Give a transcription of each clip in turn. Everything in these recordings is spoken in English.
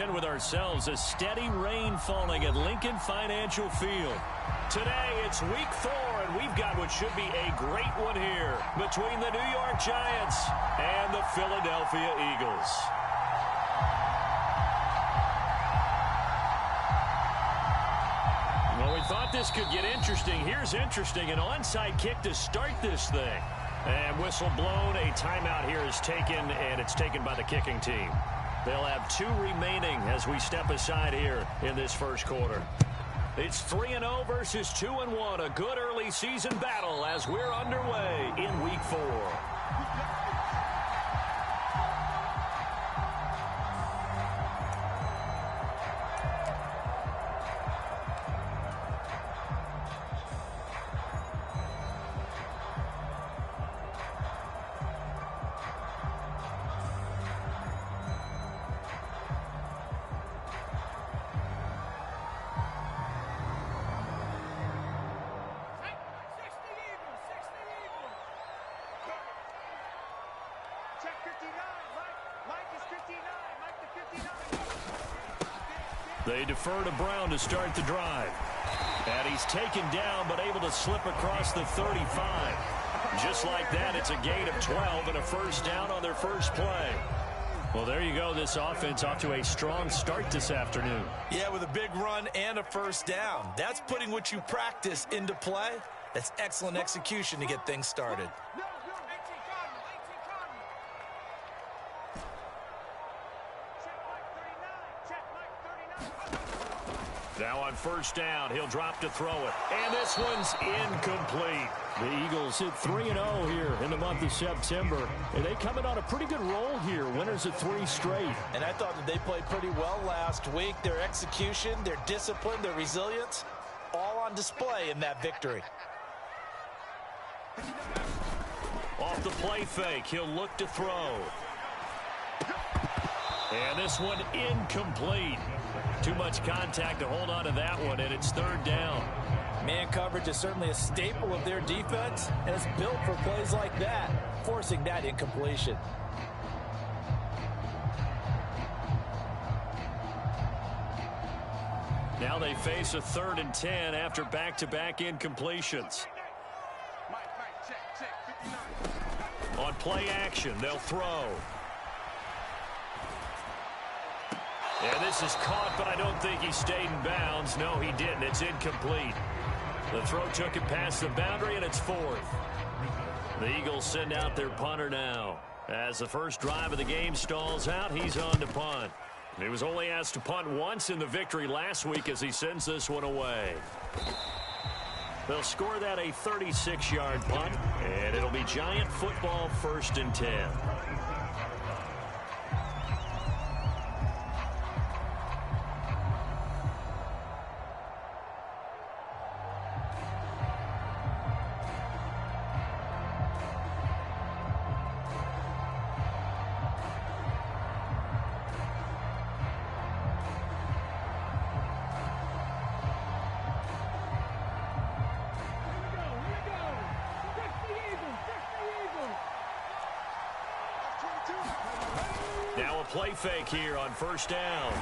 With ourselves a steady rain falling at Lincoln Financial Field. Today it's week 4 and we've got what should be a great one here between the New York Giants and the Philadelphia Eagles. Well, we thought this could get interesting. Here's interesting, an onside kick to start this thing. And whistle blown, a timeout here is taken, and it's taken by the kicking team. They'll have 2 remaining as we step aside here in this first quarter. It's 3-0 versus 2-1. A good early season battle as we're underway in week 4. They defer to Brown to start the drive. And he's taken down but able to slip across the 35. Just like that, it's a gain of 12 and a first down on their first play. Well, there you go. This offense off to a strong start this afternoon. Yeah, with a big run and a first down. That's putting what you practice into play. That's excellent execution to get things started. Now on first down, he'll drop to throw it. And this one's incomplete. The Eagles hit 3-0 here in the month of September. And they come in on a pretty good roll here. Winners of 3 straight. And I thought that they played pretty well last week. Their execution, their discipline, their resilience, all on display in that victory. Off the play fake, he'll look to throw. And this one incomplete. Too much contact to hold on to that one, and it's third down. Man coverage is certainly a staple of their defense, and it's built for plays like that, forcing that incompletion. Now they face a 3rd and 10 after back-to-back incompletions. On play action, they'll throw. And this is caught, but I don't think he stayed in bounds. No, he didn't. It's incomplete. The throw took it past the boundary, and it's 4th. The Eagles send out their punter now. As the first drive of the game stalls out, he's on to punt. He was only asked to punt once in the victory last week as he sends this one away. They'll score that a 36-yard punt, and it'll be Giant football 1st and 10. Now a play fake here on first down.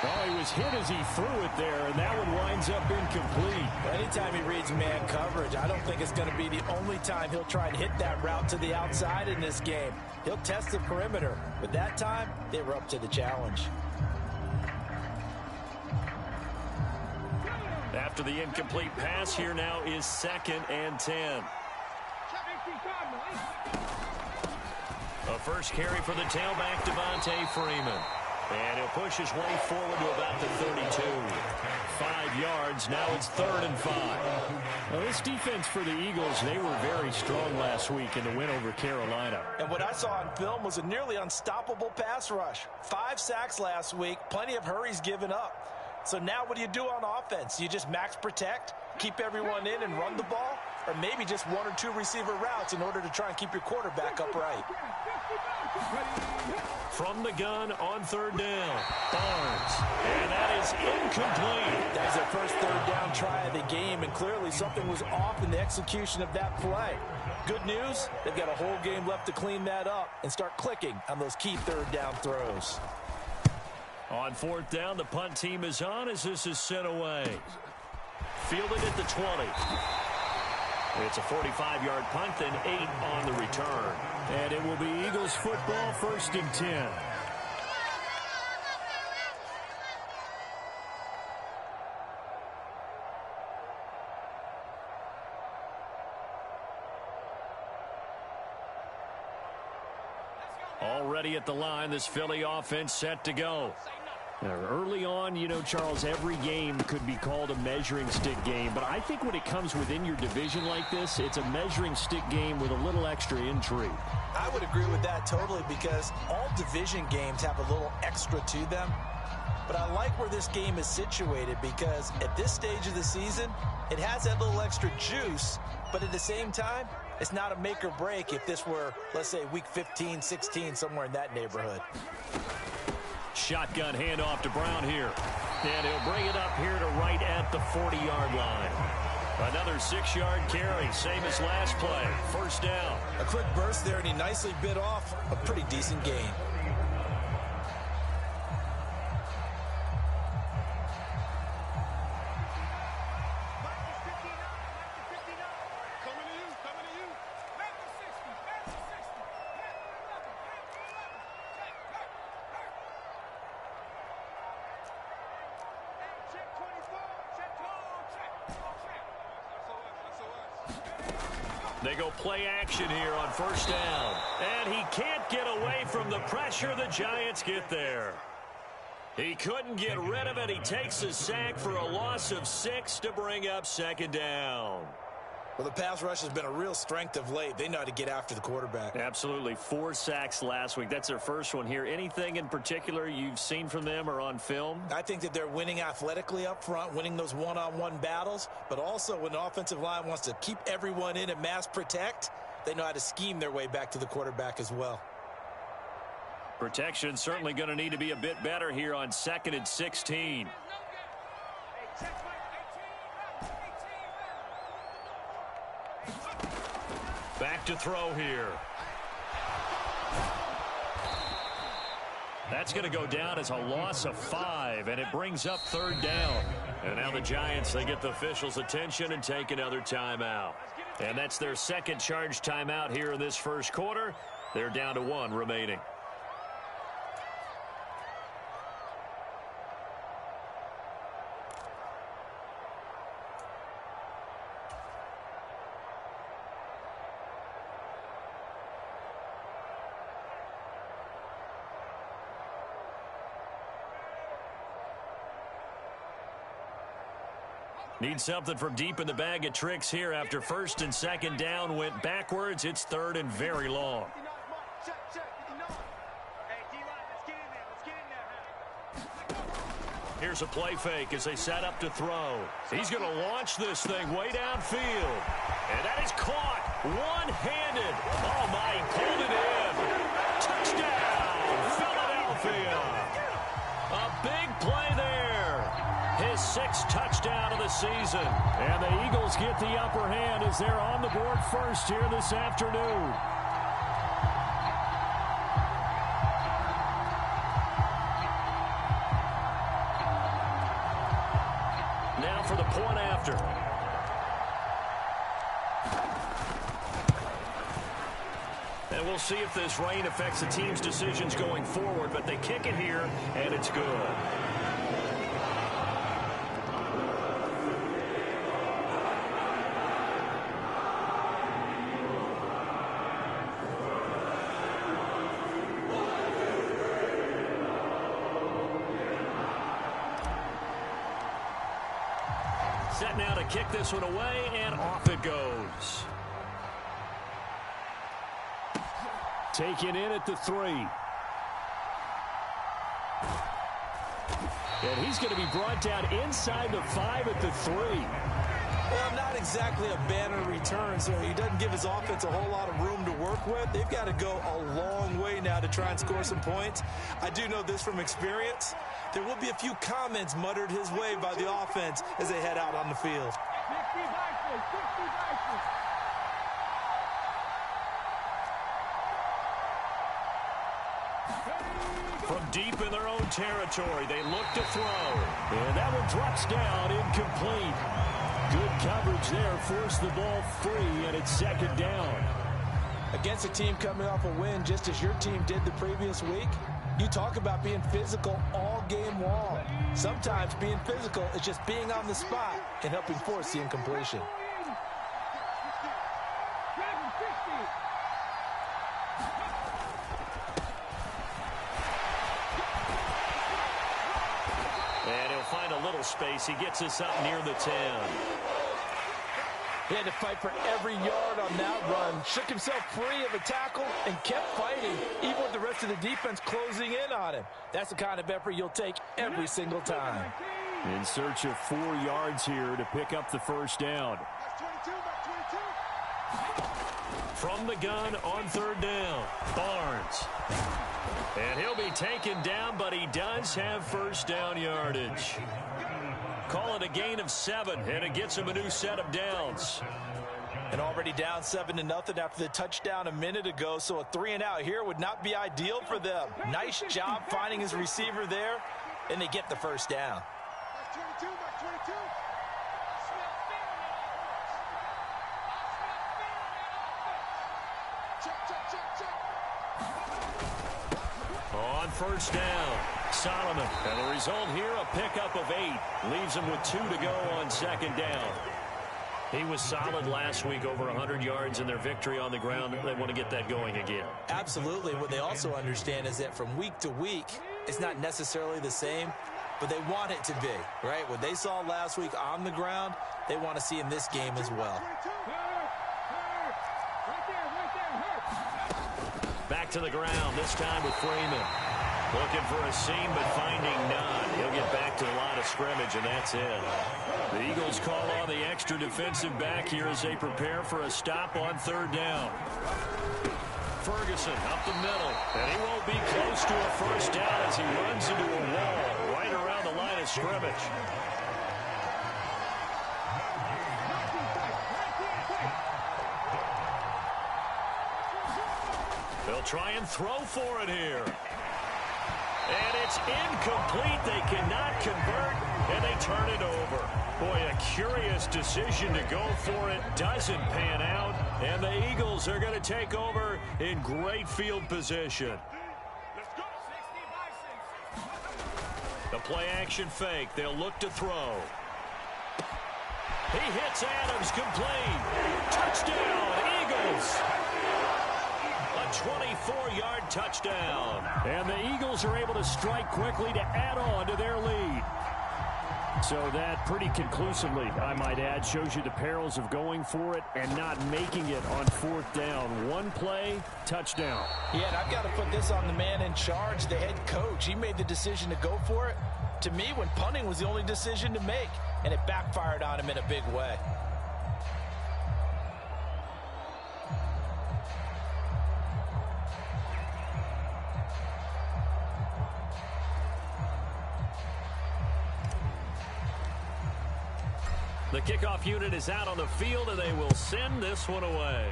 Well, he was hit as he threw it there, and that one winds up incomplete. Anytime he reads man coverage, I don't think it's going to be the only time he'll try and hit that route to the outside in this game. He'll test the perimeter, but that time, they were up to the challenge. After the incomplete pass, here now is 2nd and 10. A first carry for the tailback, Devontae Freeman. And he'll push his way forward to about the 32. 5 yards. Now it's 3rd and 5. Well, this defense for the Eagles, they were very strong last week in the win over Carolina. And what I saw on film was a nearly unstoppable pass rush. 5 sacks last week, plenty of hurries given up. So now what do you do on offense? You just max protect, keep everyone in and run the ball? Or maybe just 1 or 2 receiver routes in order to try and keep your quarterback upright. From the gun on 3rd down, Barnes. And that is incomplete. That was their first 3rd down try of the game, and clearly something was off in the execution of that play. Good news, they've got a whole game left to clean that up and start clicking on those key 3rd down throws. On fourth down, the punt team is on as this is sent away. Fielded at the 20. It's a 45-yard punt, then 8 on the return. And it will be Eagles football, 1st and 10. Already at the line, this Philly offense set to go. Now, early on, you know, Charles, every game could be called a measuring stick game. But I think when it comes within your division like this, it's a measuring stick game with a little extra intrigue. I would agree with that totally because all division games have a little extra to them. But I like where this game is situated because at this stage of the season, it has that little extra juice. But at the same time, it's not a make or break if this were, let's say, week 15, 16, somewhere in that neighborhood. Shotgun handoff to Brown here. And he'll bring it up here to right at the 40-yard line. Another 6-yard carry, same as last play. 1st down. A quick burst there, and he nicely bit off a pretty decent gain. They go play action here on 1st down. And he can't get away from the pressure. The Giants get there. He couldn't get rid of it. He takes a sack for a loss of 6 to bring up 2nd down. Well, the pass rush has been a real strength of late. They know how to get after the quarterback. Absolutely. 4 sacks last week. That's their first one here. Anything in particular you've seen from them or on film? I think that they're winning athletically up front, winning those one-on-one battles, but also when the offensive line wants to keep everyone in and mass protect, they know how to scheme their way back to the quarterback as well. Protection certainly going to need to be a bit better here on 2nd and 16. Back to throw here. That's going to go down as a loss of 5, and it brings up 3rd down. And now the Giants, they get the officials' attention and take another timeout. And that's their 2nd charge timeout here in this 1st quarter. They're down to 1 remaining. Need something from deep in the bag of tricks here after 1st and 2nd down went backwards. It's 3rd and very long. Here's a play fake as they set up to throw. He's going to launch this thing way downfield. And that is caught one-handed. Oh, my, he pulled it in. Touchdown, Philadelphia. A big play there. His 6th touchdown of the season. And the Eagles get the upper hand as they're on the board first here this afternoon. Now for the point after. And we'll see if this rain affects the team's decisions going forward, but they kick it here, and it's good. Set now to kick this one away, and off it goes. Taken in at the 3. And he's going to be brought down inside the 5 at the 3. Well, not exactly a banner return, so he doesn't give his offense a whole lot of room to work with. They've got to go a long way now to try and score some points. I do know this from experience. There will be a few comments muttered his way by the offense as they head out on the field. From deep in their own territory, they look to throw. And that one drops down, incomplete. Good coverage there, forced the ball free, and it's second down. Against a team coming off a win, just as your team did the previous week, you talk about being physical all game long. Sometimes being physical is just being on the spot and helping force the incompletion. And he'll find a little space. He gets us up near the 10. He had to fight for every yard on that run, shook himself free of a tackle, and kept fighting, even with the rest of the defense closing in on him. That's the kind of effort you'll take every single time. In search of 4 yards here to pick up the first down. From the gun on third down, Barnes. And he'll be taken down, but he does have first down yardage. Call it a gain of 7, and it gets him a new set of downs. And already down 7-0 after the touchdown a minute ago, so a 3-and-out here would not be ideal for them. Nice job finding his receiver there, and they get the first down. On first down, Solomon. And the result here, a pickup of 8. Leaves him with 2 to go on second down. He was solid last week, over 100 yards in their victory on the ground. They want to get that going again. Absolutely. What they also understand is that from week to week, it's not necessarily the same, but they want it to be, right? What they saw last week on the ground, they want to see in this game as well. Back to the ground, this time with Freeman. Looking for a seam, but finding none. He'll get back to the line of scrimmage, and that's it. The Eagles call on the extra defensive back here as they prepare for a stop on third down. Ferguson up the middle, and he won't be close to a first down as he runs into a wall right around the line of scrimmage. They'll try and throw for it here. And it's incomplete. They cannot convert, and they turn it over. Boy, a curious decision to go for it. Doesn't pan out, and the Eagles are going to take over in great field position. The play-action fake. They'll look to throw. He hits Adams, complete. Touchdown, Eagles. A 24-yard touchdown. And the Eagles are able to strike quickly to add on to their lead. So that pretty conclusively, I might add, shows you the perils of going for it and not making it on fourth down. One play, touchdown. Yeah, and I've got to put this on the man in charge, the head coach. He made the decision to go for it. To me, when punting was the only decision to make, and it backfired on him in a big way. The kickoff unit is out on the field, and they will send this one away.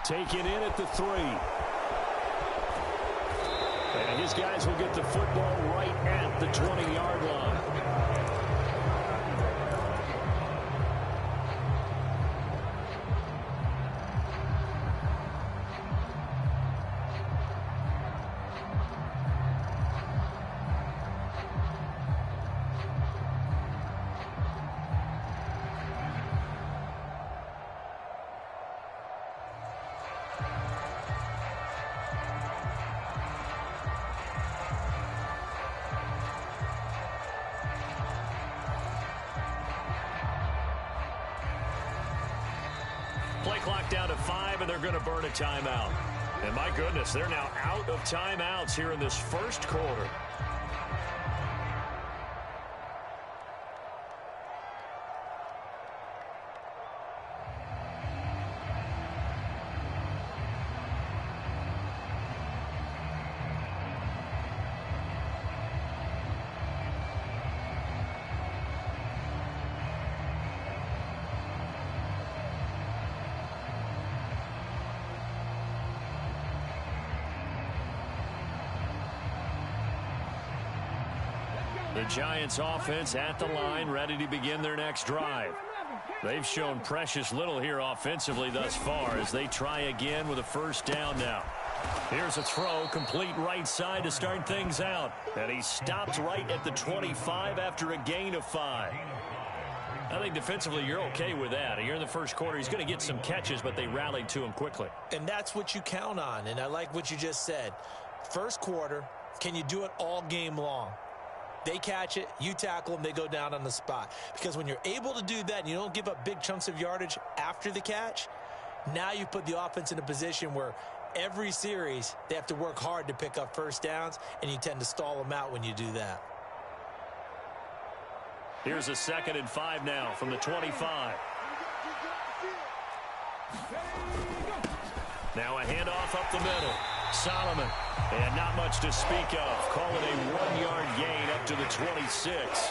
Taken in at the 3. And his guys will get the football right at the 20-yard line. Play clock down to 5, and they're going to burn a timeout. And my goodness, they're now out of timeouts here in this first quarter. The Giants offense at the line, ready to begin their next drive. They've shown precious little here offensively thus far as they try again with a first down now. Here's a throw, complete right side to start things out. And he stopped right at the 25 after a gain of 5. I think defensively you're okay with that. Here in the first quarter, he's going to get some catches, but they rallied to him quickly. And that's what you count on, and I like what you just said. First quarter, can you do it all game long? They catch it, you tackle them, they go down on the spot. Because when you're able to do that and you don't give up big chunks of yardage after the catch, now you put the offense in a position where every series they have to work hard to pick up first downs, and you tend to stall them out when you do that. Here's a 2nd and 5 now from the 25. Now a handoff up the middle. Solomon. And not much to speak of. Call it a 1-yard gain up to the 26.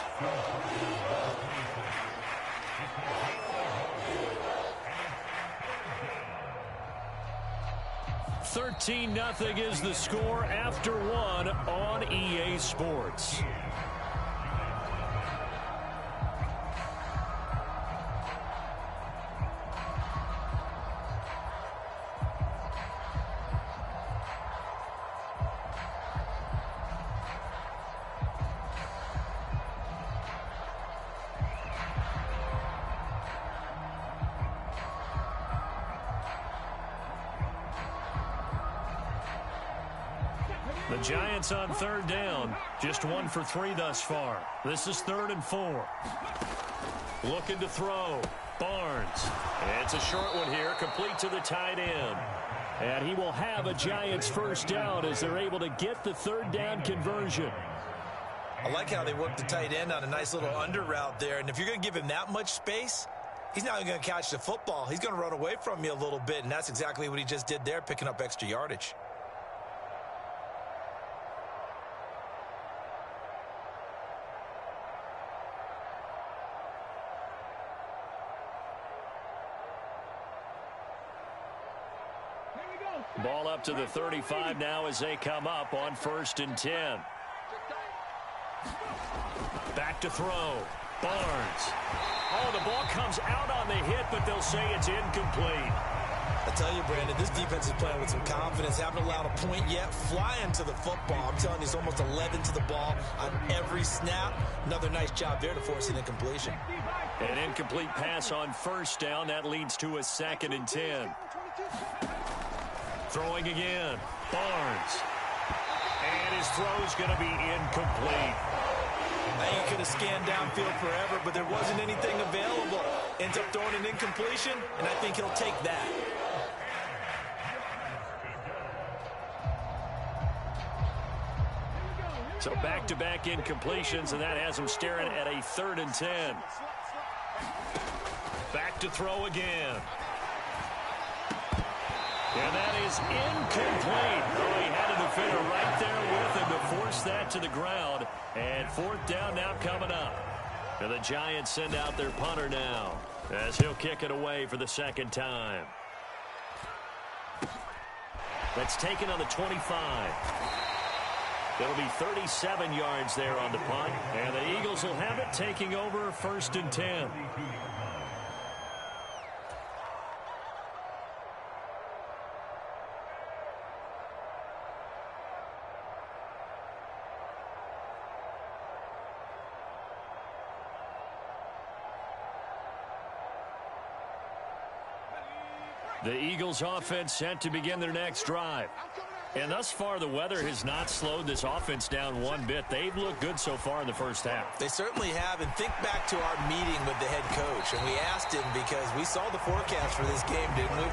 13-0 is the score after 1 on EA Sports. The Giants on 3rd down. Just 1 for 3 thus far. This is 3rd and 4. Looking to throw. Barnes. And it's a short one here, complete to the tight end. And he will have a Giants first down as they're able to get the 3rd down conversion. I like how they work the tight end on a nice little under route there. And if you're going to give him that much space, he's not even going to catch the football. He's going to run away from you a little bit, and that's exactly what he just did there, picking up extra yardage. Ball up to the 35 now as they come up on 1st and 10. Back to throw. Barnes. Oh, the ball comes out on the hit, but they'll say it's incomplete. I tell you, Brandon, this defense is playing with some confidence. Haven't allowed a point yet. Flying to the football. I'm telling you, he's almost 11 to the ball on every snap. Another nice job there to force an incompletion. An incomplete pass on 1st down. That leads to a 2nd and 10. Throwing again. Barnes. And his throw's going to be incomplete. I think he could have scanned downfield forever, but there wasn't anything available. Ends up throwing an incompletion, and I think he'll take that. So back-to-back incompletions, and that has him staring at a 3rd and 10. Back to throw again. And that is incomplete. Oh, he had a defender right there with him to force that to the ground. And 4th down now coming up. And the Giants send out their punter now as he'll kick it away for the 2nd time. That's taken on the 25. It'll be 37 yards there on the punt. And the Eagles will have it, taking over 1st and 10. The Eagles offense set to begin their next drive. And thus far, the weather has not slowed this offense down one bit. They've looked good so far in the first half. They certainly have. And think back to our meeting with the head coach. And we asked him because we saw the forecast for this game, didn't we?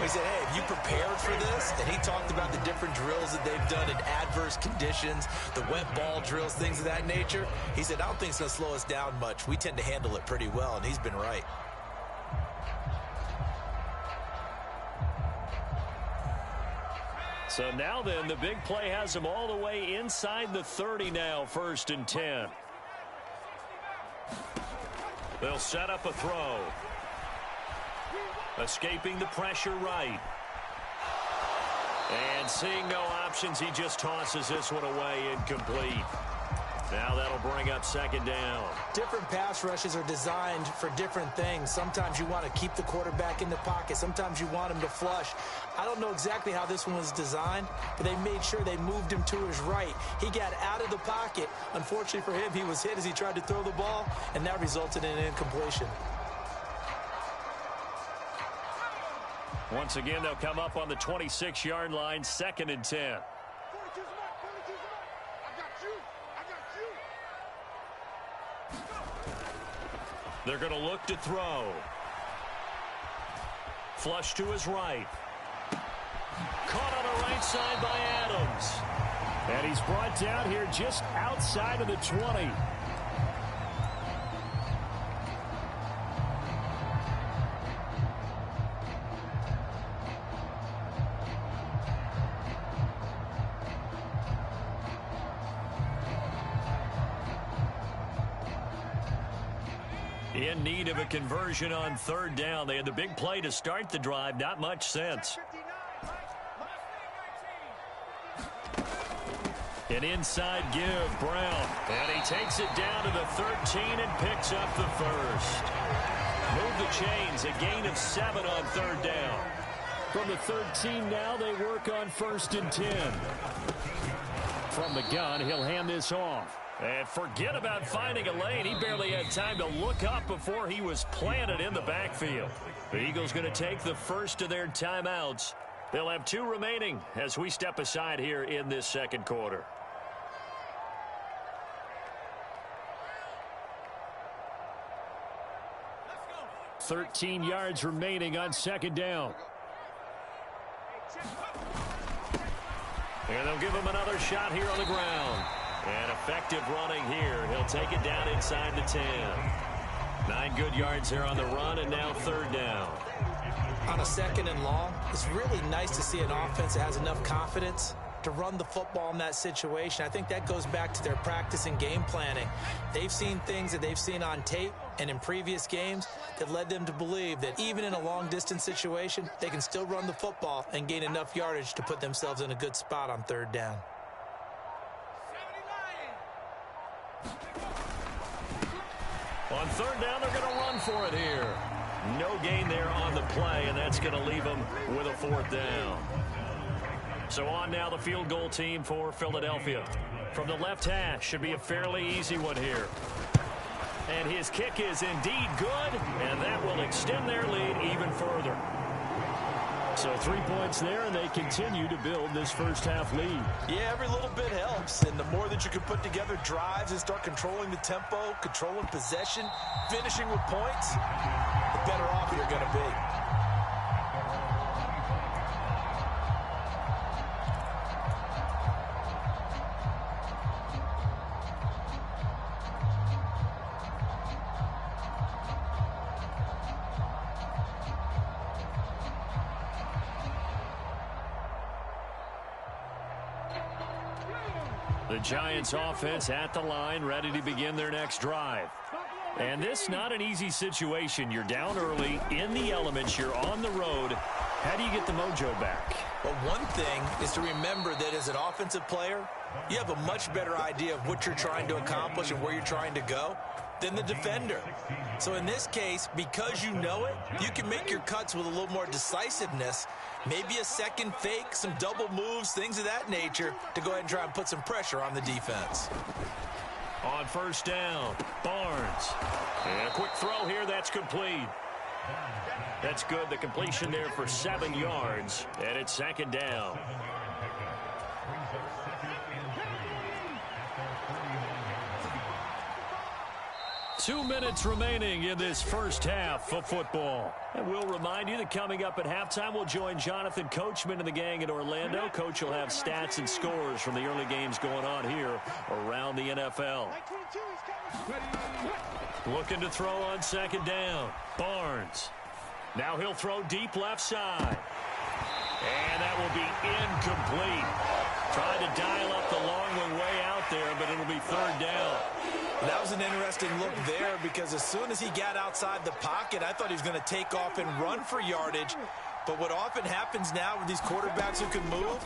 We said, hey, have you prepared for this? And he talked about the different drills that they've done in adverse conditions, the wet ball drills, things of that nature. He said, I don't think it's going to slow us down much. We tend to handle it pretty well, and he's been right. So now then, the big play has them all the way inside the 30 now, 1st and 10. They'll set up a throw. Escaping the pressure right. And seeing no options, he just tosses this one away, incomplete. Now that'll bring up second down. Different pass rushes are designed for different things. Sometimes you want to keep the quarterback in the pocket. Sometimes you want him to flush. I don't know exactly how this one was designed, but they made sure they moved him to his right. He got out of the pocket. Unfortunately for him, he was hit as he tried to throw the ball, and that resulted in an incompletion. Once again, they'll come up on the 26-yard line, 2nd and 10. They're going to look to throw. Flush to his right. Caught on the right side by Adams. And he's brought down here just outside of the 20. In need of a conversion on 3rd down. They had the big play to start the drive. Not much sense. An inside give, Brown. And he takes it down to the 13 and picks up the first. Move the chains. A gain of 7 on 3rd down. From the 13 now, they work on 1st and 10. From the gun, he'll hand this off. And forget about finding a lane. He barely had time to look up before he was planted in the backfield. The Eagles going to take the first of their timeouts. They'll have 2 remaining as we step aside here in this 2nd quarter. Let's go. 13 yards remaining on 2nd down. And they'll give him another shot here on the ground. And effective running here. He'll take it down inside the 10. 9 good yards there on the run, and now 3rd down. On a 2nd and long, it's really nice to see an offense that has enough confidence to run the football in that situation. I think that goes back to their practice and game planning. They've seen things that they've seen on tape and in previous games that led them to believe that even in a long-distance situation, they can still run the football and gain enough yardage to put themselves in a good spot on 3rd down. On 3rd down, they're going to run for it here. No gain there on the play, and that's going to leave them with a 4th down. So on now the field goal team for Philadelphia. From the left hash, should be a fairly easy one here. And his kick is indeed good, and that will extend their lead even further. So 3 points there, and they continue to build this first half lead. Yeah, every little bit helps, and the more that you can put together drives and start controlling the tempo, controlling possession, finishing with points, the better off you're going to be. The Giants offense at the line, ready to begin their next drive. And this not an easy situation. You're down early, in the elements, you're on the road. How do you get the mojo back? Well, one thing is to remember that as an offensive player, you have a much better idea of what you're trying to accomplish and where you're trying to go than the defender. So in this case, because you know it, you can make your cuts with a little more decisiveness, maybe a second fake, some double moves, things of that nature, to go ahead and try and put some pressure on the defense. On 1st down, Barnes. And a quick throw here, that's complete. That's good, the completion there for 7 yards, and it's 2nd down. Two minutes remaining in this first half of football. And we'll remind you that coming up at halftime, we'll join Jonathan Coachman and the gang in Orlando. Coach will have stats and scores from the early games going on here around the NFL. Looking to throw on 2nd down. Barnes. Now he'll throw deep left side. And that will be incomplete. Trying to dial up the long one way out there, but it'll be 3rd down. That was an interesting look there because as soon as he got outside the pocket, I thought he was going to take off and run for yardage. But what often happens now with these quarterbacks who can move,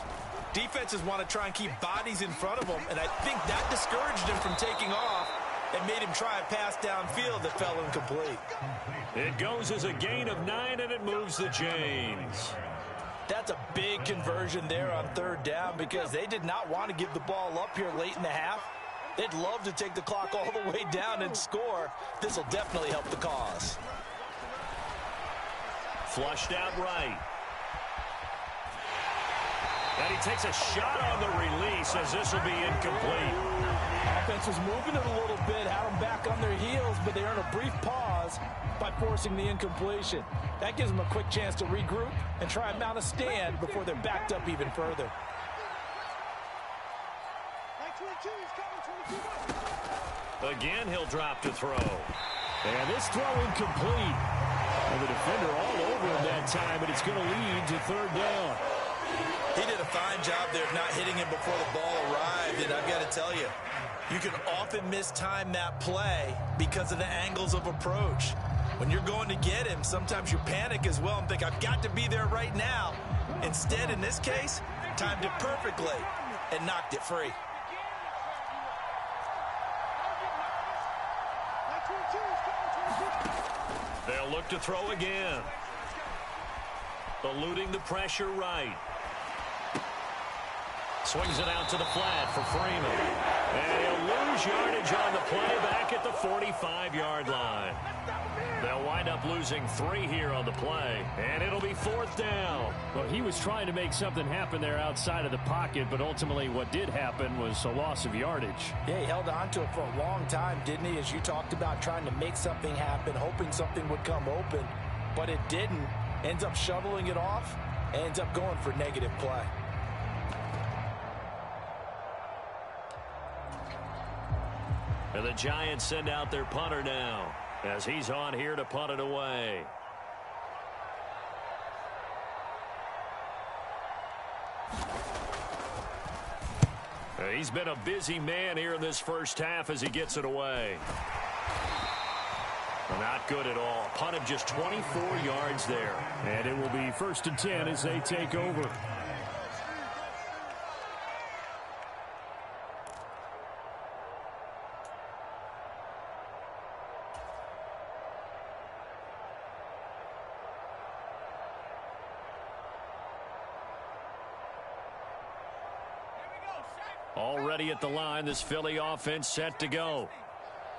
Defenses want to try and keep bodies in front of them, and I think that discouraged him from taking off and made him try a pass downfield that fell incomplete. It goes as a gain of 9, and it moves the chains. That's a big conversion there on third down because they did not want to give the ball up here late in the half. They'd love to take the clock all the way down and score. This will definitely help the cause. Flushed out right. And he takes a shot on the release as this will be incomplete. Offense was moving it a little bit, had them back on their heels, but they earn a brief pause by forcing the incompletion. That gives them a quick chance to regroup and try and mount a stand before they're backed up even further. Again, he'll drop to throw. And this throw incomplete. And the defender all over him that time, and it's going to lead to third down. He did a fine job there of not hitting him before the ball arrived, and I've got to tell you, you can often mistime that play because of the angles of approach. When you're going to get him, sometimes you panic as well and think, I've got to be there right now. Instead, in this case, timed it perfectly and knocked it free. They'll look to throw again. Eluding the pressure right. Swings it out to the flat for Freeman. And he'll lose yardage on the play back at the 45-yard line. They'll wind up losing 3 here on the play, and it'll be fourth down. Well, he was trying to make something happen there outside of the pocket, but ultimately what did happen was a loss of yardage. Yeah, he held on to it for a long time, didn't he? As you talked about, trying to make something happen, hoping something would come open, but it didn't. Ends up shoveling it off, ends up going for negative play. And the Giants send out their punter now as he's on here to punt it away. He's been a busy man here in this first half as he gets it away. Not good at all. Punt of just 24 yards there. And it will be 1st and 10 as they take over. Already at the line, this Philly offense set to go.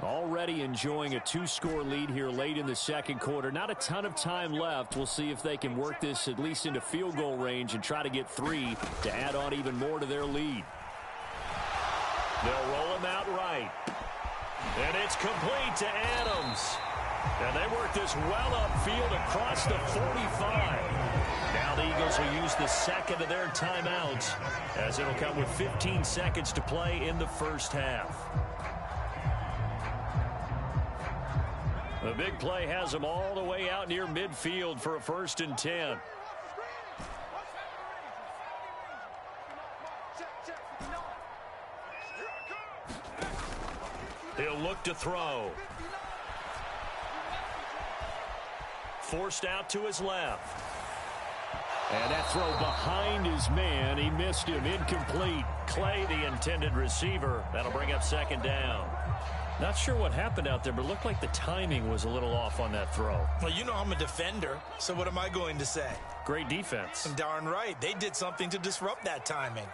Already enjoying a 2-score lead here late in the second quarter. Not a ton of time left. We'll see if they can work this at least into field goal range and try to get 3 to add on even more to their lead. They'll roll him out right. And it's complete to Adams. And they work this well upfield across the 45. Now the Eagles will use the second of their timeouts as it'll come with 15 seconds to play in the first half. The big play has them all the way out near midfield for a 1st and 10. He'll look to throw. Forced out to his left. And that throw behind his man. He missed him. Incomplete. Clay, the intended receiver. That'll bring up 2nd down. Not sure what happened out there, but it looked like the timing was a little off on that throw. Well, you know I'm a defender, so what am I going to say? Great defense. Darn right. They did something to disrupt that timing.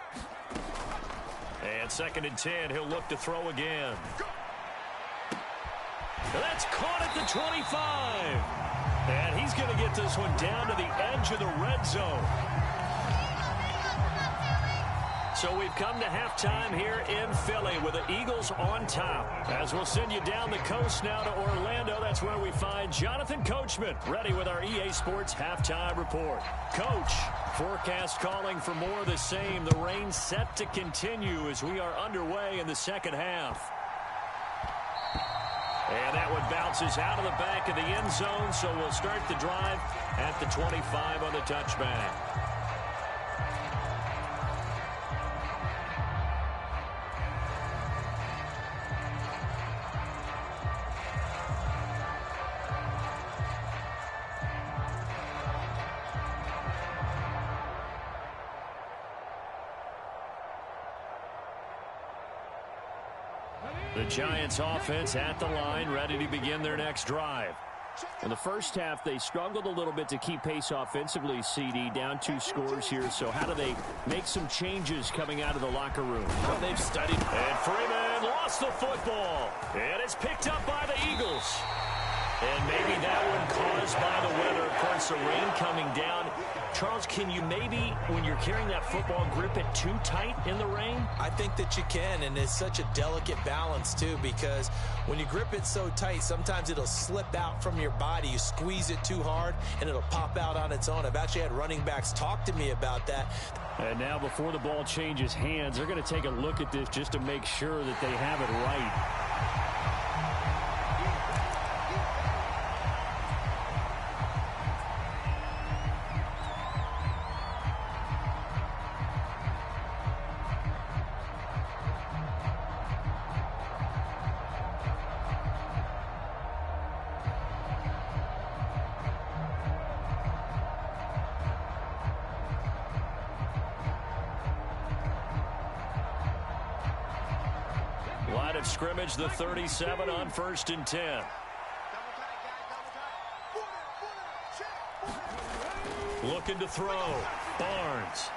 And 2nd and 10, he'll look to throw again. That's caught at the 25. And he's going to get this one down to the edge of the red zone. So we've come to halftime here in Philly with the Eagles on top. As we'll send you down the coast now to Orlando, that's where we find Jonathan Coachman ready with our EA Sports halftime report. Coach, forecast calling for more of the same. The rain set to continue as we are underway in the second half. And that one bounces out of the back of the end zone, so we'll start the drive at the 25 on the touchback. The Giants offense at the line, ready to begin their next drive. In the first half, they struggled a little bit to keep pace offensively, CD, down 2 scores here. So how do they make some changes coming out of the locker room? Well, they've studied. And Freeman lost the football. And it's picked up by the Eagles. And maybe that one caused by the weather. Of course, the rain coming down. Charles, can you maybe, when you're carrying that football, grip it too tight in the rain? I think that you can, and it's such a delicate balance, too, because when you grip it so tight, sometimes it'll slip out from your body. You squeeze it too hard, and it'll pop out on its own. I've actually had running backs talk to me about that. And now before the ball changes hands, they're going to take a look at this just to make sure that they have it right. Line of scrimmage, the 37 on 1st and 10. Looking to throw. Barnes.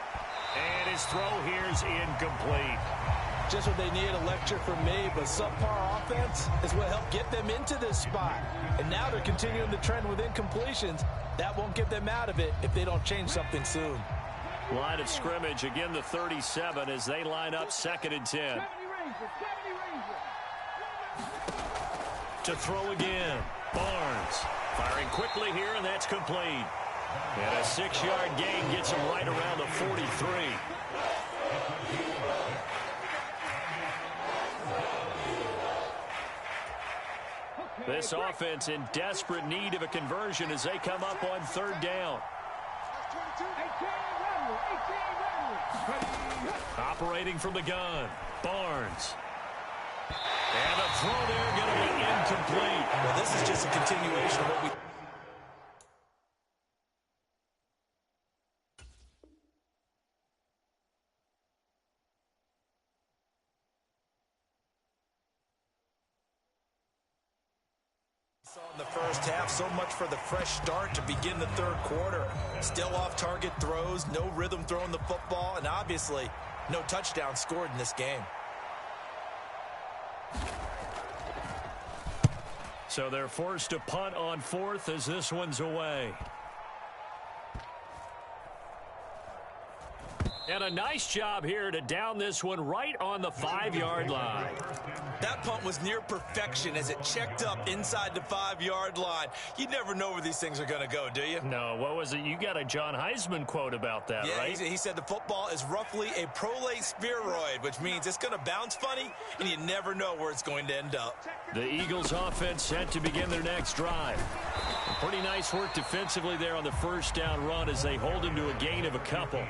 And his throw here is incomplete. Just what they need, a lecture from me, but subpar offense is what helped get them into this spot. And now they're continuing the trend with incompletions. That won't get them out of it if they don't change something soon. Line of scrimmage, again the 37 as they line up 2nd and 10. To throw again. Barnes firing quickly here, and that's complete. And a 6-yard gain gets him right around the 43. This offense in desperate need of a conversion as they come up on 3rd down. Operating from the gun. Barnes. And a throw there going to be incomplete. Well, this is just a continuation of what we... saw in the first half. So much for the fresh start to begin the 3rd quarter. Still off-target throws, no rhythm throwing the football, and obviously no touchdown scored in this game. So they're forced to punt on 4th as this one's away. And a nice job here to down this one right on the 5-yard line. That punt was near perfection as it checked up inside the 5-yard line. You never know where these things are going to go, do you? No, what was it? You got a John Heisman quote about that, yeah, right? He said the football is roughly a prolate spheroid, which means it's going to bounce funny, and you never know where it's going to end up. The Eagles offense set to begin their next drive. Pretty nice work defensively there on the 1st down run as they hold him to a gain of a couple.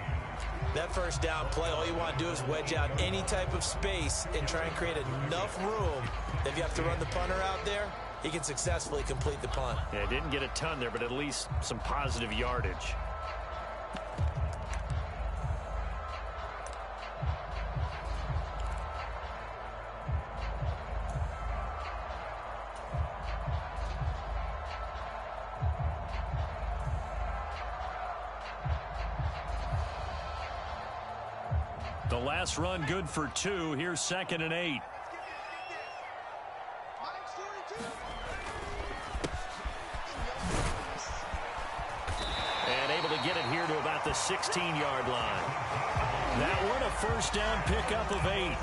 That 1st down play, all you want to do is wedge out any type of space and try and create enough room. If you have to run the punter out there, he can successfully complete the punt. Yeah, didn't get a ton there, but at least some positive yardage. The last run good for 2. Here's 2nd and 8. And able to get it here to about the 16-yard line. That one a 1st down pickup of 8.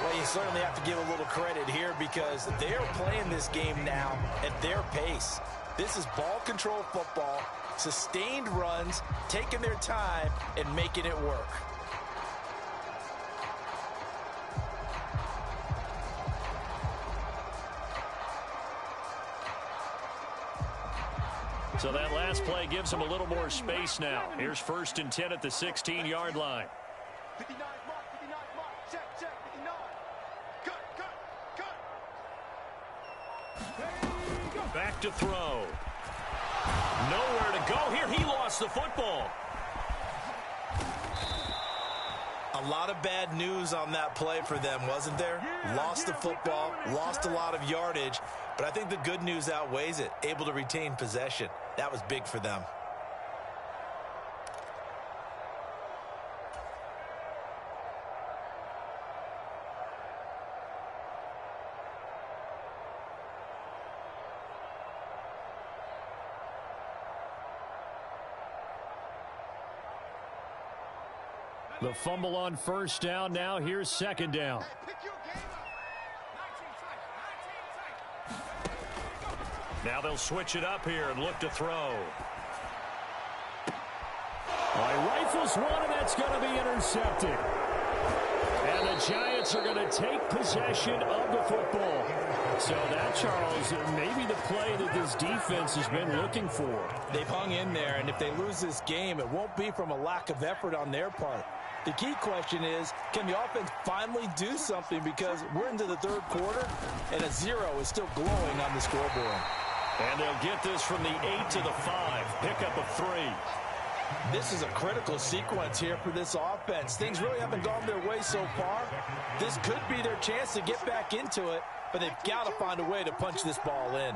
Well, you certainly have to give a little credit here because they're playing this game now at their pace. This is ball control football, sustained runs, taking their time, and making it work. So that last play gives him a little more space now. Here's 1st and 10 at the 16-yard line. 59 mark, 59 mark, check, 59. Cut. Back to throw. Nowhere to go here. He lost the football. A A lot of bad news on that play for them, wasn't there? Lost the football, lost a lot of yardage, but I think the good news outweighs it. Able to retain possession. That was big for them. The fumble on first down. Now here's second down. Now they'll switch it up here and look to throw. He rifles one, and that's going to be intercepted. And the Giants are going to take possession of the football. So that, Charles, maybe the play that this defense has been looking for. They've hung in there, and if they lose this game, it won't be from a lack of effort on their part. The key question is, can the offense finally do something, because we're into the third quarter, and a 0 is still glowing on the scoreboard. And they'll get this from the 8 to the 5. Pickup of 3. This is a critical sequence here for this offense. Things really haven't gone their way so far. This could be their chance to get back into it, but they've got to find a way to punch this ball in.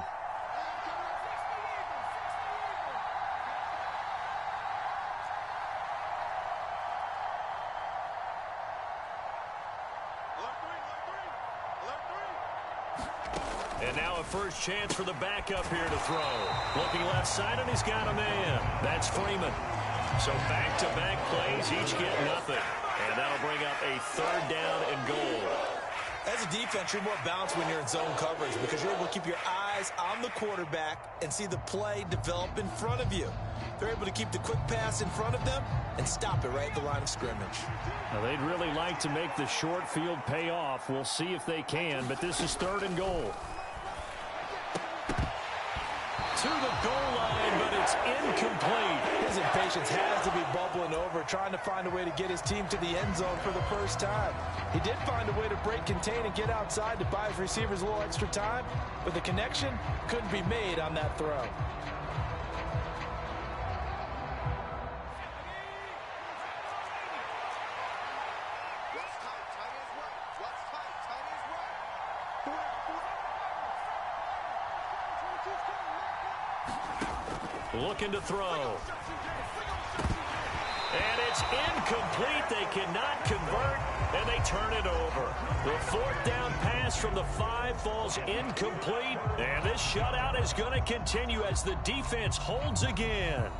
And now a first chance for the backup here to throw. Looking left side, and he's got a man. That's Freeman. So back-to-back plays, each get nothing. And that'll bring up a third down and goal. As a defense, you're more balanced when you're in zone coverage because you're able to keep your eyes on the quarterback and see the play develop in front of you. They're able to keep the quick pass in front of them and stop it right at the line of scrimmage. Now, they'd really like to make the short field pay off. We'll see if they can, but this is third and goal. To the goal line, but it's incomplete. His impatience has to be bubbling over, trying to find a way to get his team to the end zone for the first time. He did find a way to break contain and get outside to buy his receivers a little extra time, but the connection couldn't be made on that throw. Looking to throw. And it's incomplete. They cannot convert, and they turn it over. The fourth down pass from the 5 falls incomplete, and this shutout is going to continue as the defense holds again.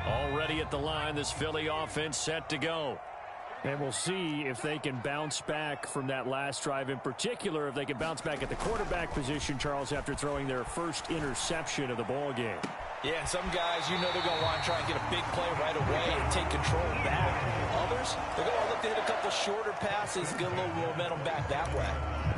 Already at the line, this Philly offense set to go. And we'll see if they can bounce back from that last drive. In particular, if they can bounce back at the quarterback position, Charles, after throwing their first interception of the ball game. Yeah, some guys, you know they're going to want to try and get a big play right away and take control back. Others, they're going to look to hit a couple shorter passes and get a little momentum back that way.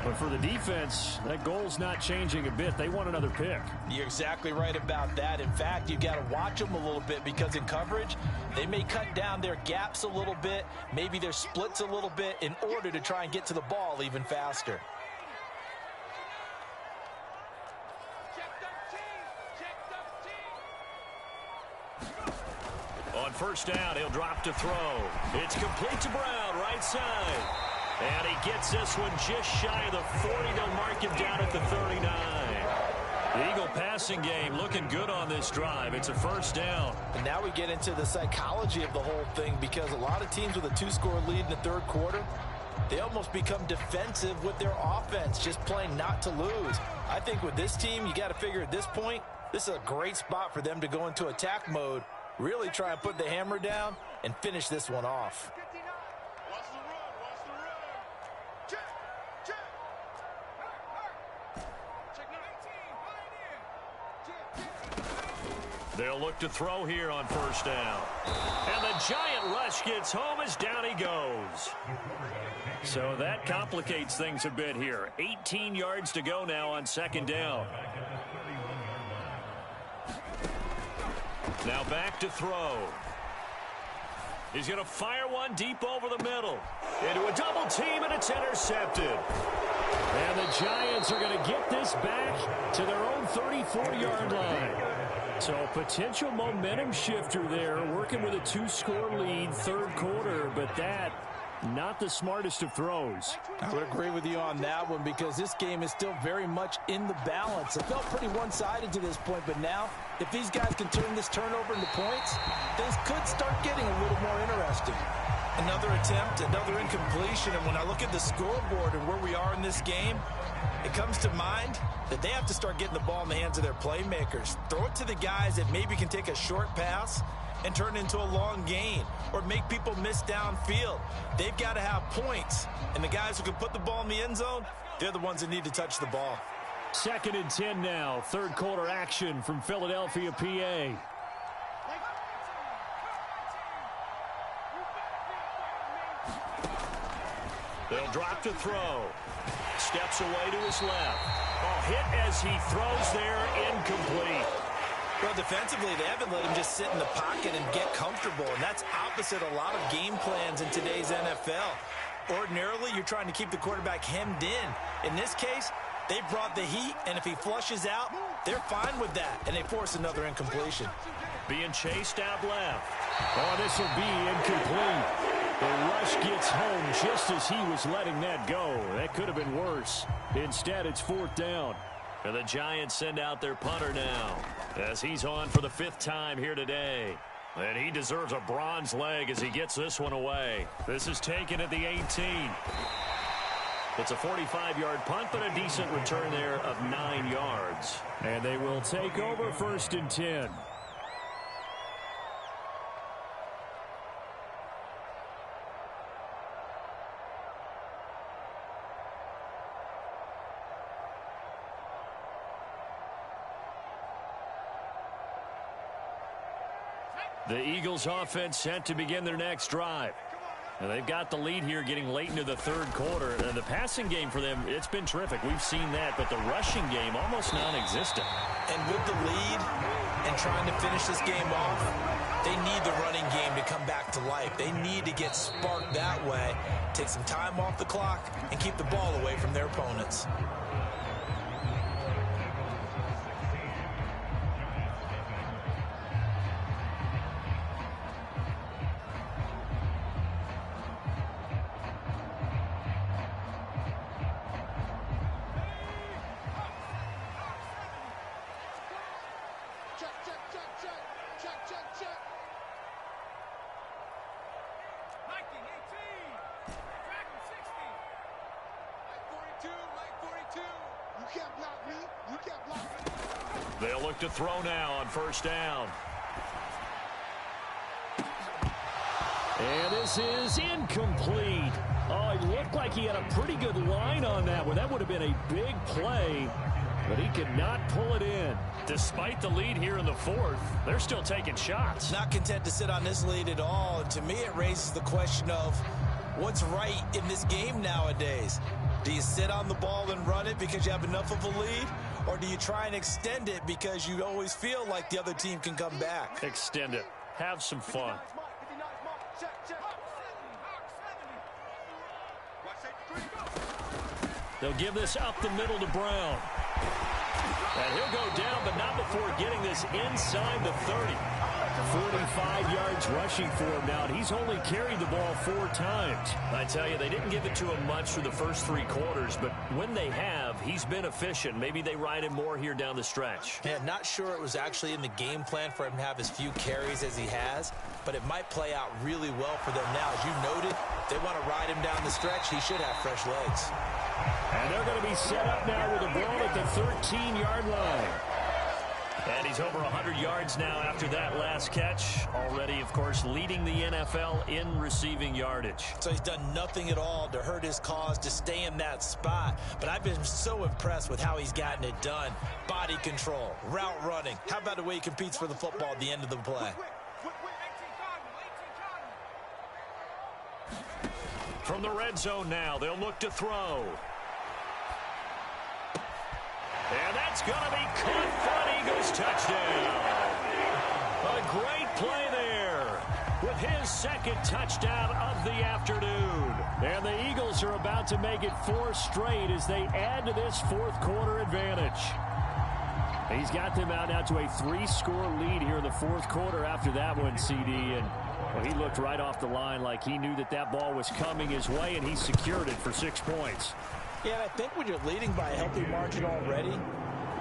But for the defense, that goal's not changing a bit. They want another pick. You're exactly right about that. In fact, you've got to watch them a little bit because in coverage, they may cut down their gaps a little bit, maybe their splits a little bit in order to try and get to the ball even faster. On first down, he'll drop to throw. It's complete to Brown, right side. And he gets this one just shy of the 40. They'll mark him down at the 39. The Eagle passing game looking good on this drive. It's a first down. And now we get into the psychology of the whole thing because a lot of teams with a 2-score lead in the third quarter, they almost become defensive with their offense, just playing not to lose. I think with this team, you got to figure at this point, this is a great spot for them to go into attack mode, really try and put the hammer down and finish this one off. They'll look to throw here on first down. And the giant rush gets home as down he goes. So that complicates things a bit here. 18 yards to go now on second down. Now back to throw. He's going to fire one deep over the middle. Into a double team, and it's intercepted. And the Giants are going to get this back to their own 34-yard line. So potential momentum shifter there, working with a 2-score lead, third quarter, but that not the smartest of throws. I would agree with you on that one because this game is still very much in the balance. It felt pretty one-sided to this point, but now if these guys can turn this turnover into points, things could start getting a little more interesting. Another attempt, another incompletion, and when I look at the scoreboard and where we are in this game, it comes to mind that they have to start getting the ball in the hands of their playmakers. Throw it to the guys that maybe can take a short pass and turn it into a long gain or make people miss downfield. They've got to have points, and the guys who can put the ball in the end zone, they're the ones that need to touch the ball. 2nd and 10 now, third quarter action from Philadelphia, PA. They'll drop to throw. Steps away to his left. Oh, hit as he throws there, incomplete. Well, defensively, they haven't let him just sit in the pocket and get comfortable, and that's opposite a lot of game plans in today's NFL. Ordinarily, you're trying to keep the quarterback hemmed in. In this case, they brought the heat, and if he flushes out, they're fine with that, and they force another incompletion. Being chased out left. Oh, this will be incomplete. The rush gets home just as he was letting that go. That could have been worse. Instead, it's 4th down. And the Giants send out their punter now as he's on for the 5th time here today. And he deserves a bronze leg as he gets this one away. This is taken at the 18. It's a 45-yard punt, but a decent return there of 9 yards. And they will take over 1st and 10. The Eagles offense set to begin their next drive. And they've got the lead here getting late into the third quarter. And the passing game for them, it's been terrific. We've seen that, but the rushing game almost non-existent. And with the lead and trying to finish this game off, they need the running game to come back to life. They need to get sparked that way, take some time off the clock, and keep the ball away from their opponents. They'll look to throw now on 1st down. And this is incomplete. Oh, it looked like he had a pretty good line on that one. That would have been a big play, but he could not pull it in. Despite the lead here in the 4th, they're still taking shots. Not content to sit on this lead at all. And to me, it raises the question of what's right in this game nowadays. Do you sit on the ball and run it because you have enough of a lead? Or do you try and extend it because you always feel like the other team can come back? Extend it. Have some fun. They'll give this up the middle to Brown. And he'll go down, but not before getting this inside the 30. 45 yards rushing for him now. He's only carried the ball 4 times. I tell you, they didn't give it to him much through the first 3 quarters, but when they have, he's been efficient. Maybe they ride him more here down the stretch. Yeah, not sure it was actually in the game plan for him to have as few carries as he has, but it might play out really well for them now. As you noted, they want to ride him down the stretch. He should have fresh legs. And they're going to be set up now with a ball at the 13-yard line. And he's over 100 yards now after that last catch. Already, of course, leading the NFL in receiving yardage. So he's done nothing at all to hurt his cause, to stay in that spot. But I've been so impressed with how he's gotten it done. Body control, route running. How about the way he competes for the football at the end of the play? From the red zone now, they'll look to throw. And that's going to be caught for an Eagles touchdown. A great play there with his second touchdown of the afternoon. And the Eagles are about to make it 4 straight as they add to this fourth quarter advantage. He's got them out now to a 3-score lead here in the fourth quarter after that one, CD. And well, he looked right off the line like he knew that that ball was coming his way, and he secured it for 6 points. Yeah, and I think when you're leading by a healthy margin already,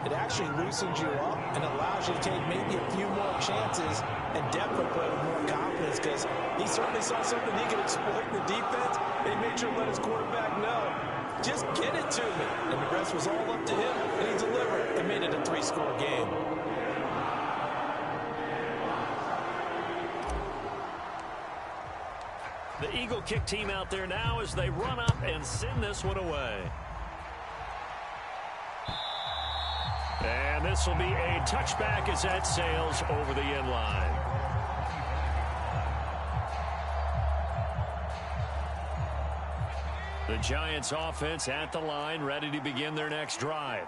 it actually loosens you up and allows you to take maybe a few more chances and definitely play with more confidence, because he certainly saw something he could exploit in the defense, and he made sure to let his quarterback know, just get it to me. And the rest was all up to him, and he delivered and made it a 3-score game. The Eagle kick team out there now as they run up and send this one away. And this will be a touchback as that sails over the end line. The Giants offense at the line, ready to begin their next drive.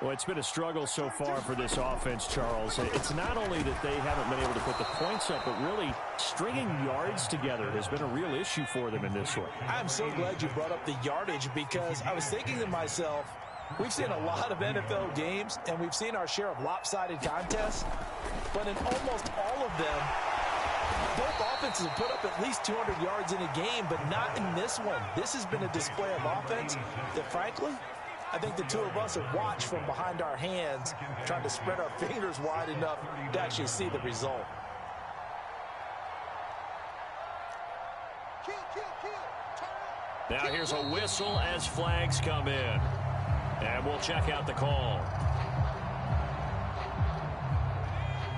Well, it's been a struggle so far for this offense, Charles. It's not only that they haven't been able to put the points up, but really stringing yards together has been a real issue for them in this one. I'm so glad you brought up the yardage, because I was thinking to myself, we've seen a lot of NFL games, and we've seen our share of lopsided contests, but in almost all of them, both offenses have put up at least 200 yards in a game, but not in this one. This has been a display of offense that, frankly, I think the two of us have watched from behind our hands, trying to spread our fingers wide enough to actually see the result. Now here's a whistle as flags come in. And we'll check out the call.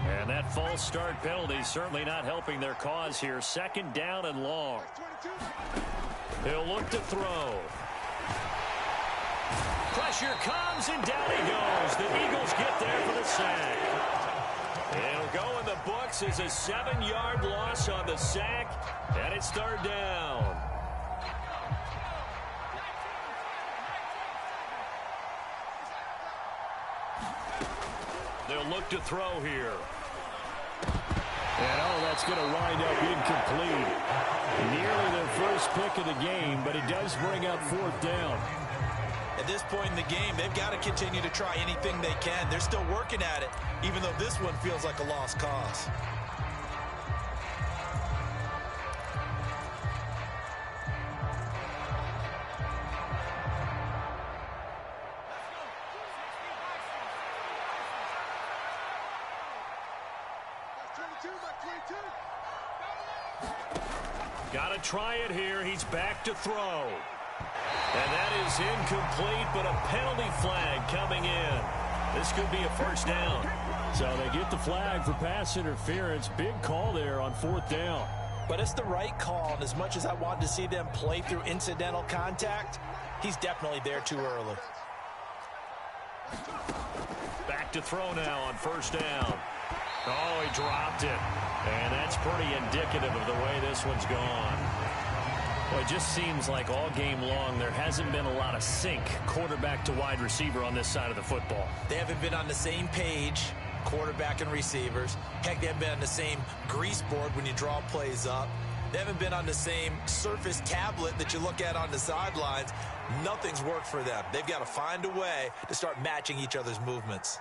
And that false start penalty certainly not helping their cause here. 2nd down and long. He'll look to throw. Pressure comes, and down he goes. The Eagles get there for the sack. It'll go in the books as a 7-yard loss on the sack, and it's 3rd down. They'll look to throw here. And, oh, that's going to wind up incomplete. Nearly their first pick of the game, but it does bring up 4th down. At this point in the game, they've got to continue to try anything they can. They're still working at it, even though this one feels like a lost cause. Got to try it here. He's back to throw. And that is incomplete, but a penalty flag coming in. This could be a 1st down. So they get the flag for pass interference. Big call there on 4th down. But it's the right call, and as much as I wanted to see them play through incidental contact, he's definitely there too early. Back to throw now on 1st down. Oh, he dropped it. And that's pretty indicative of the way this one's gone. Well, it just seems like all game long there hasn't been a lot of sync quarterback to wide receiver on this side of the football. They haven't been on the same page, quarterback and receivers. Heck, they haven't been on the same grease board when you draw plays up. They haven't been on the same Surface tablet that you look at on the sidelines. Nothing's worked for them. They've got to find a way to start matching each other's movements.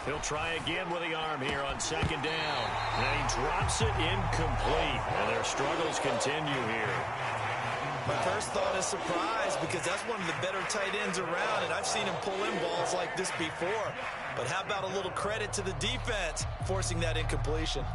He'll try again with the arm here on 2nd down. And he drops it incomplete. And their struggles continue here. My first thought is surprise, because that's one of the better tight ends around, and I've seen him pull in balls like this before. But how about a little credit to the defense forcing that incompletion?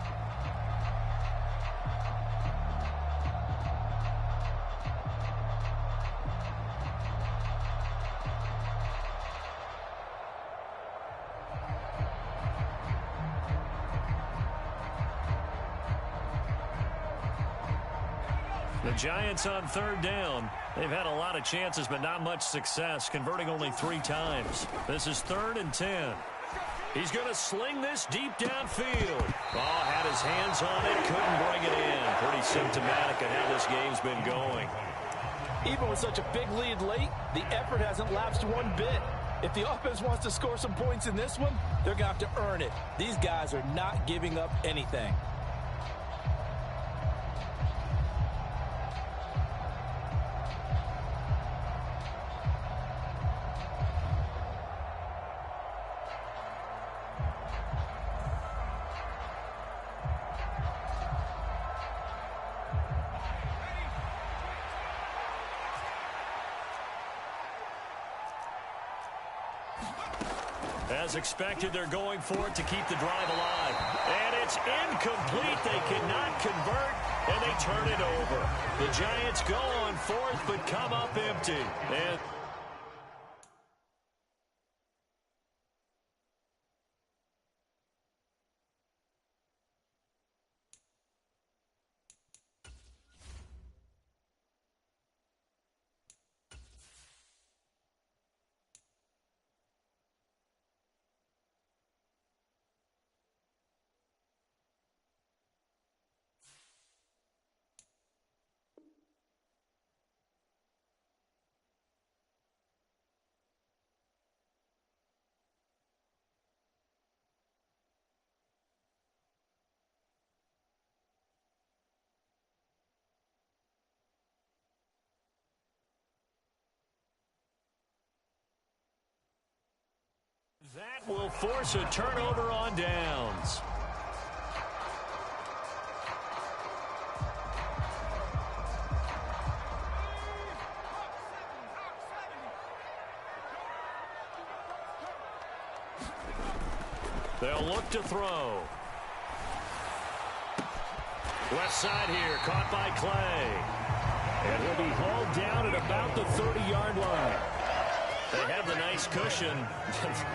The Giants on 3rd down. They've had a lot of chances, but not much success, converting only 3 times. This is 3rd and 10. He's going to sling this deep downfield. Oh, had his hands on it, couldn't bring it in. Pretty symptomatic of how this game's been going. Even with such a big lead late, the effort hasn't lapsed one bit. If the offense wants to score some points in this one, they're going to have to earn it. These guys are not giving up anything. As expected, they're going for it to keep the drive alive. And it's incomplete. They cannot convert, and they turn it over. The Giants go on fourth, but come up empty. And that will force a turnover on downs. They'll look to throw. Left side here, caught by Clay. And he'll be hauled down at about the 30-yard line. They have the nice cushion.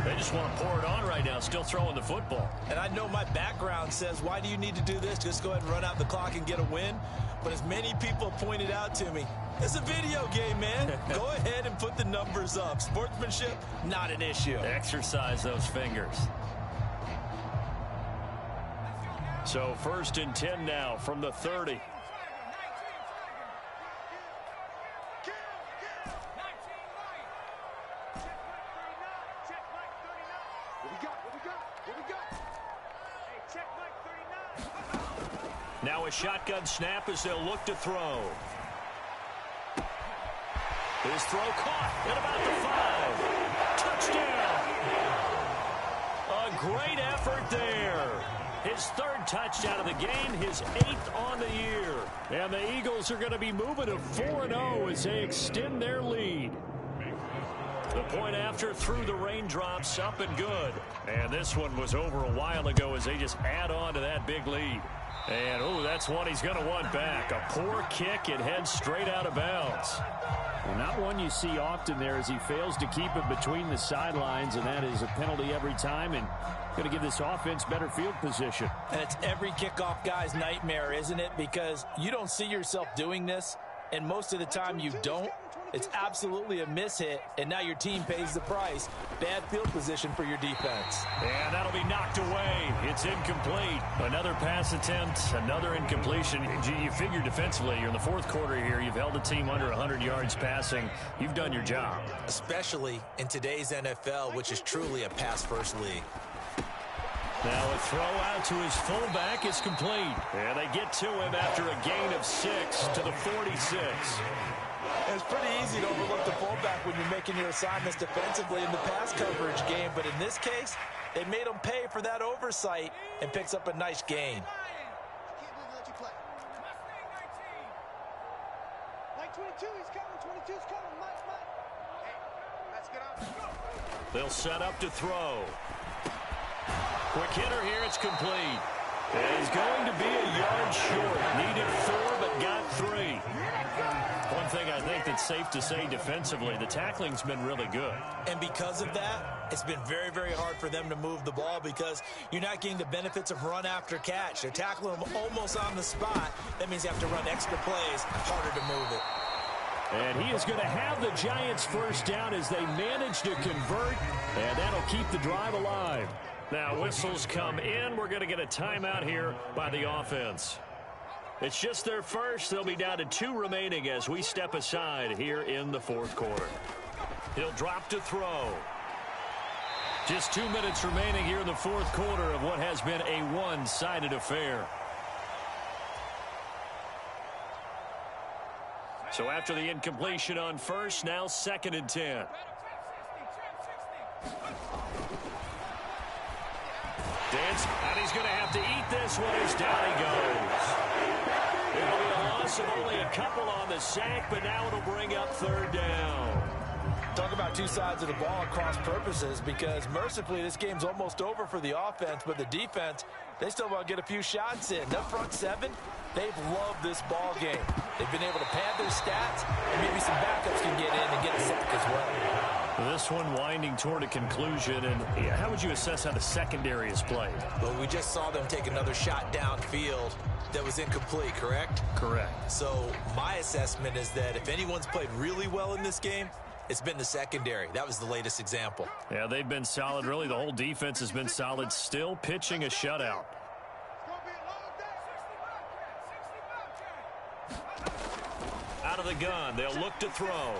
They just want to pour it on right now, still throwing the football. And I know my background says, why do you need to do this? Just go ahead and run out the clock and get a win. But as many people pointed out to me, it's a video game, man. Go ahead and put the numbers up. Sportsmanship, not an issue. Exercise those fingers. So 1st and 10 now from the 30. Now a shotgun snap as they'll look to throw. His throw caught at about the 5. Touchdown. A great effort there. His 3rd touchdown of the game, his 8th on the year. And the Eagles are going to be moving to 4-0 as they extend their lead. The point after through the raindrops, up and good. And this one was over a while ago as they just add on to that big lead. And, oh, that's one he's going to want back. A poor kick. It heads straight out of bounds. Well, not one you see often there as he fails to keep it between the sidelines, and that is a penalty every time and going to give this offense better field position. And it's every kickoff guy's nightmare, isn't it? Because you don't see yourself doing this, and most of the time you don't. It's absolutely a mishit, and now your team pays the price. Bad field position for your defense. And that'll be knocked away. It's incomplete. Another pass attempt, another incompletion. You figure defensively, you're in the 4th quarter here. You've held a team under 100 yards passing. You've done your job. Especially in today's NFL, which is truly a pass-first league. Now a throw out to his fullback is complete. And they get to him after a gain of 6 to the 46. It's pretty easy to overlook the fullback when you're making your assignments defensively in the pass coverage game, but in this case, they made him pay for that oversight and picks up a nice gain. They'll set up to throw. Quick hitter here, it's complete. And he's going to be a yard short. Needed 4, but got 3. One thing I think that's safe to say defensively, the tackling's been really good. And because of that, it's been very, very hard for them to move the ball because you're not getting the benefits of run after catch. They're tackling them almost on the spot. That means you have to run extra plays, harder to move it. And he is going to have the Giants first down as they manage to convert, and that'll keep the drive alive. Now whistles come in. We're going to get a timeout here by the offense. It's just their first. They'll be down to 2 remaining as we step aside here in the 4th quarter. He'll drop to throw. Just 2 minutes remaining here in the fourth quarter of what has been a one-sided affair. So after the incompletion on first, now 2nd and 10. Dance, and he's going to have to eat this one as down he goes. It'll be a loss of only a couple on the sack, but now it'll bring up 3rd down. Talk about two sides of the ball at cross purposes, because mercifully this game's almost over for the offense, but the defense, they still want to get a few shots in. That front seven, they've loved this ball game. They've been able to pad their stats, and maybe some backups can get in and get a sack as well. This one winding toward a conclusion, and how would you assess how the secondary has played? Well, we just saw them take another shot downfield that was incomplete, correct? Correct. So my assessment is that if anyone's played really well in this game, it's been the secondary. That was the latest example. Yeah, they've been solid. Really, the whole defense has been solid. Still pitching a shutout. Out of the gun, they'll look to throw.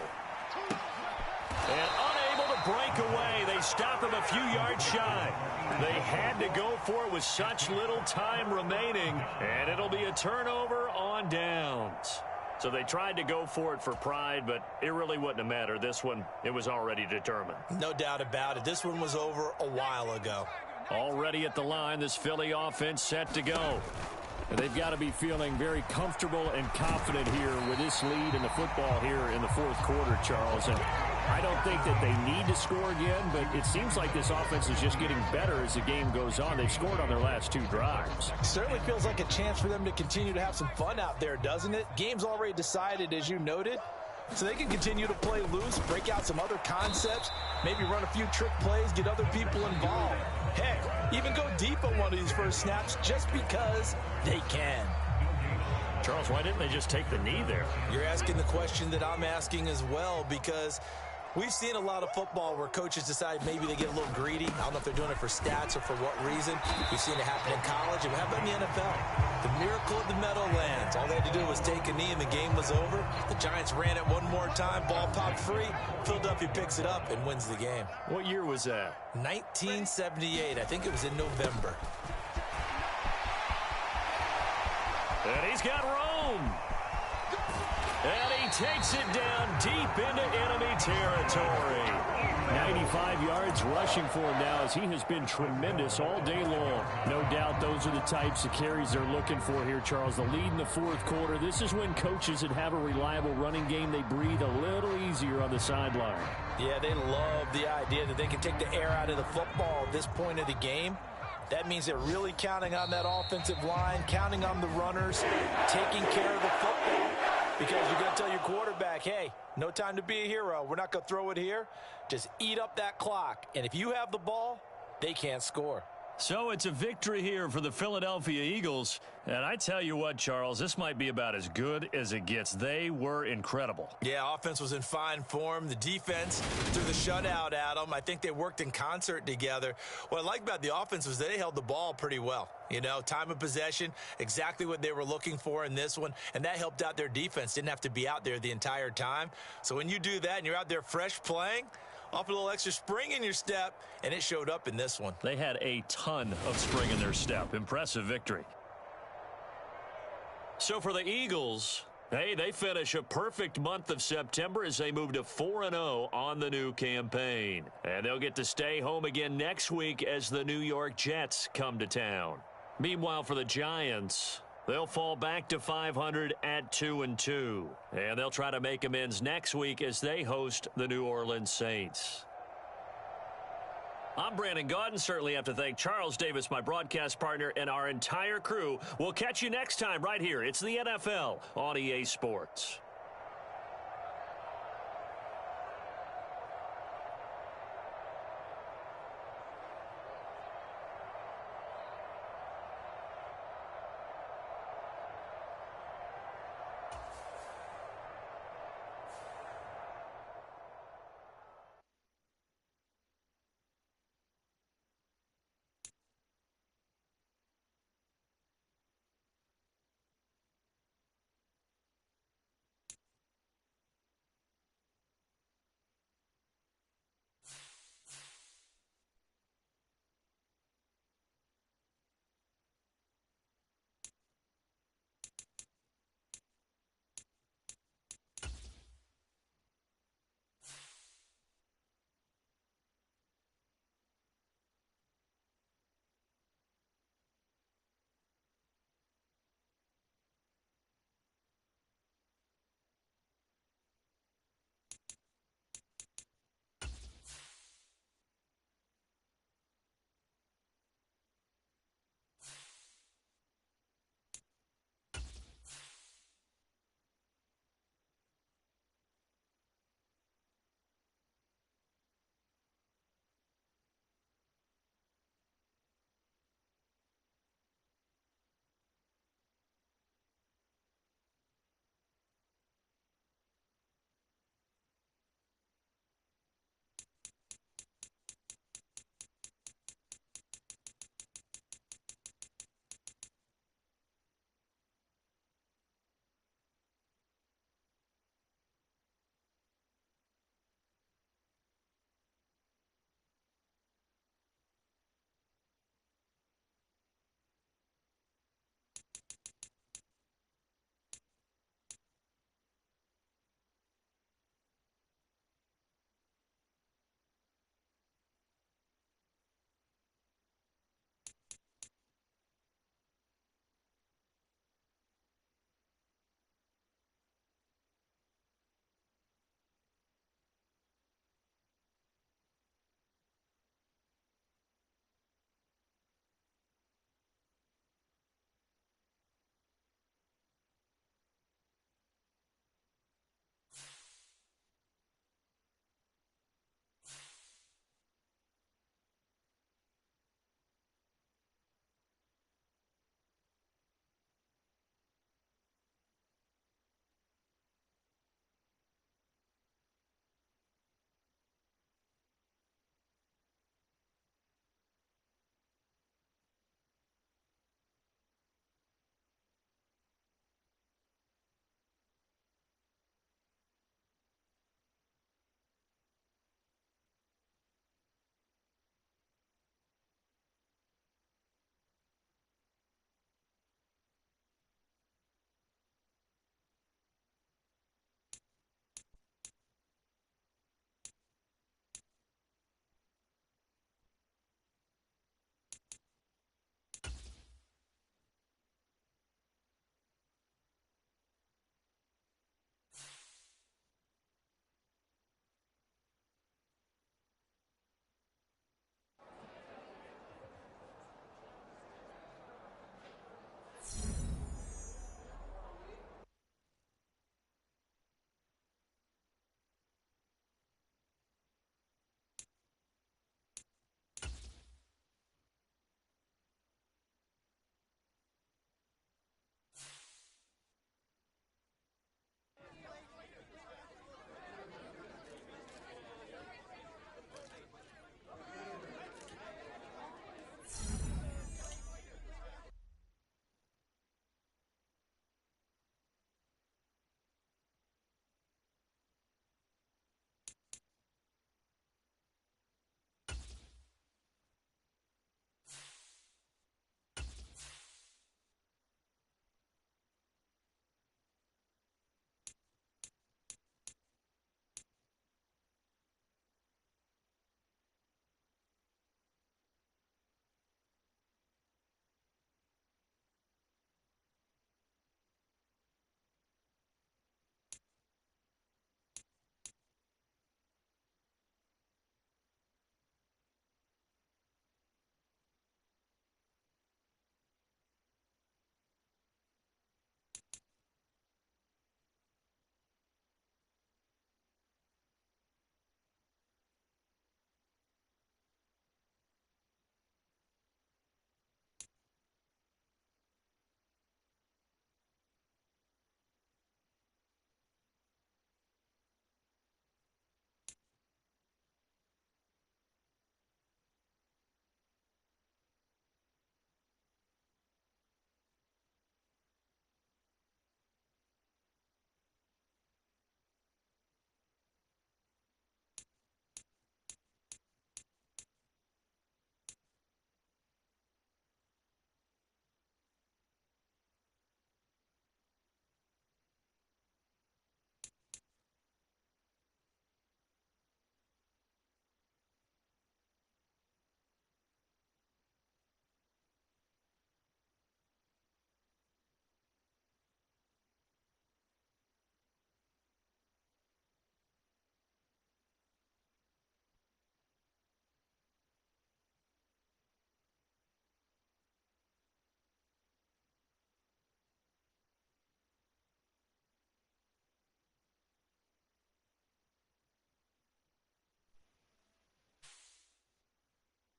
And unable to break away. They stop him a few yards shy. They had to go for it with such little time remaining. And it'll be a turnover on downs. So they tried to go for it for pride, but it really wouldn't have mattered. This one, it was already determined. No doubt about it. This one was over a while ago. Already at the line, this Philly offense set to go. And they've got to be feeling very comfortable and confident here with this lead in the football here in the fourth quarter, Charles. And I don't think that they need to score again, but it seems like this offense is just getting better as the game goes on. They've scored on their last 2 drives. Certainly feels like a chance for them to continue to have some fun out there, doesn't it? Game's already decided, as you noted, so they can continue to play loose, break out some other concepts, maybe run a few trick plays, get other people involved. Heck, even go deep on one of these first snaps just because they can. Charles, why didn't they just take the knee there? You're asking the question that I'm asking as well, because we've seen a lot of football where coaches decide maybe they get a little greedy. I don't know if they're doing it for stats or for what reason. We've seen it happen in college. And how about in the NFL? The miracle of the Meadowlands. All they had to do was take a knee and the game was over. The Giants ran it one more time. Ball popped free. Philadelphia picks it up and wins the game. What year was that? 1978. I think it was in November. And he's got Rome. And he takes it down deep into enemy territory. 95 yards rushing for him now as he has been tremendous all day long. No doubt those are the types of carries they're looking for here, Charles. The lead in the fourth quarter. This is when coaches that have a reliable running game, they breathe a little easier on the sideline. Yeah, they love the idea that they can take the air out of the football at this point of the game. That means they're really counting on that offensive line, counting on the runners, taking care of the football. Because you're going to tell your quarterback, hey, no time to be a hero. We're not going to throw it here. Just eat up that clock. And if you have the ball, they can't score. So it's a victory here for the Philadelphia Eagles. And I tell you what, Charles, this might be about as good as it gets. They were incredible. Yeah, offense was in fine form. The defense threw the shutout at them. I think they worked in concert together. What I like about the offense was they held the ball pretty well. You know, time of possession, exactly what they were looking for in this one. And that helped out their defense. Didn't have to be out there the entire time. So when you do that and you're out there fresh playing, off a little extra spring in your step, and it showed up in this one. They had a ton of spring in their step. Impressive victory. So for the Eagles, hey, they finish a perfect month of September as they move to 4-0 on the new campaign. And they'll get to stay home again next week as the New York Jets come to town. Meanwhile, for the Giants, they'll fall back to 500 at 2-2. And they'll try to make amends next week as they host the New Orleans Saints. I'm Brandon Gaudin. Certainly have to thank Charles Davis, my broadcast partner, and our entire crew. We'll catch you next time right here. It's the NFL on EA Sports.